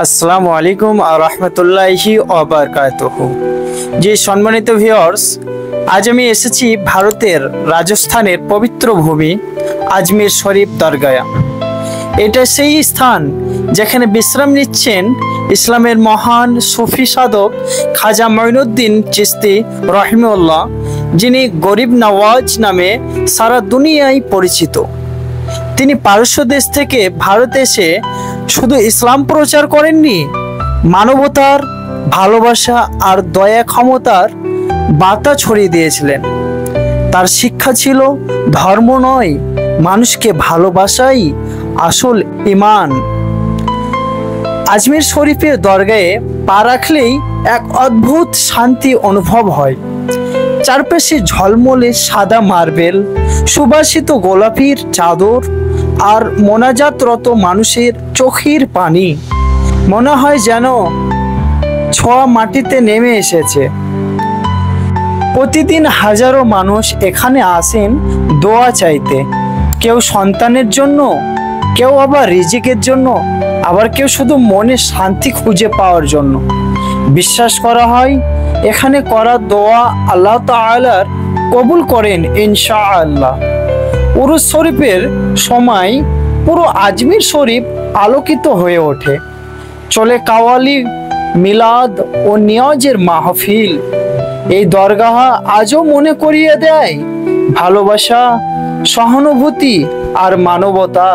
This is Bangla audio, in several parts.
আসসালামু আলাইকুম ওয়া রাহমাতুল্লাহি ওয়া বারাকাতুহু। জি সম্মানিত ভিউয়ার্স, আজ আমি এসেছি ভারতের রাজস্থানের পবিত্র ভূমি আজমির শরীফ দরগায়। এটা সেই স্থান যেখানে বিশ্রাম নিচ্ছেন ইসলামের মহান সুফি সাধক খাজা মঈনুদ্দিন চিশতি রহিমাহুল্লাহ, যিনি গরিব নওয়াজ নামে সারা দুনিয়ায় পরিচিত। তিনি পারস্য দেশ থেকে ভারতে এসে শুধু ইসলাম প্রচার করেননি, মানবতার ভালোবাসা আর দয়া ক্ষমতার বার্তা ছড়িয়ে দিয়েছিলেন। তার শিক্ষা ছিল ধর্ম নয়, মানুষকে ভালোবাসাই আসল ঈমান। আজমির শরীফের দরগায় পা রাখলেই এক অদ্ভুত শান্তি অনুভব হয়। চারপাশে ঝলমলে সাদা মার্বেল, সুবাসিত গোলাপির চাদর আর মোনাজাতরত মানুষের চোখের পানি, মনে হয় যেন ছোঁয়া মাটিতে নেমে এসেছে। প্রতিদিন হাজারো মানুষ এখানে আসেন দোয়া চাইতে, কেউ সন্তানের জন্য, কেউ আবার রিজিকের জন্য, আবার কেউ শুধু মনে শান্তি খুঁজে পাওয়ার জন্য। বিশ্বাস করা হয় এখানে করা দোয়া আল্লাহ তাআলার কবুল করেন ইনশাআল্লাহ। উরুস শরীফের সময় পুরো আজমির শরীফ আলোকিত হয়ে ওঠে। চলে কাওয়ালি, মিলাদ ও নিয়াজের মাহফিল। এই দরগাহ আজও মনে করিয়ে দেয় ভালোবাসা, সহানুভূতি আর মানবতা।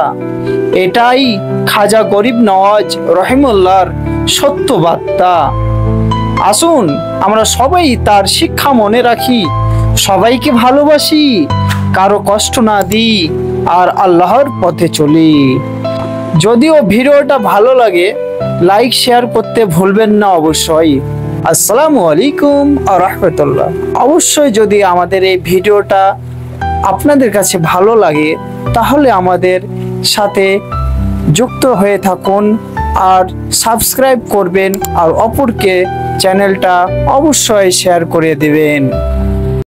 এটাই খাজা গরিব নওয়াজ রহিমাহুল্লাহর সত্য বার্তা। আসুন আমরা সবাই তার শিক্ষা মনে রাখি, সবাইকে ভালোবাসি, কারো কষ্ট না দিই আর আল্লাহর পথে চলি। যদিও ভিডিওটা ভালো লাগে, লাইক শেয়ার করতে ভুলবেন না অবশ্যই। আসসালামু আলাইকুম ওয়া রাহমাতুল্লাহ। অবশ্যই যদি আমাদের এই ভিডিওটা আপনাদের কাছে ভালো লাগে তাহলে আমাদের সাথে যুক্ত হয়ে থাকুন আর সাবস্ক্রাইব করবেন আর অপরকে চ্যানেলটা অবশ্যই শেয়ার করে দেবেন।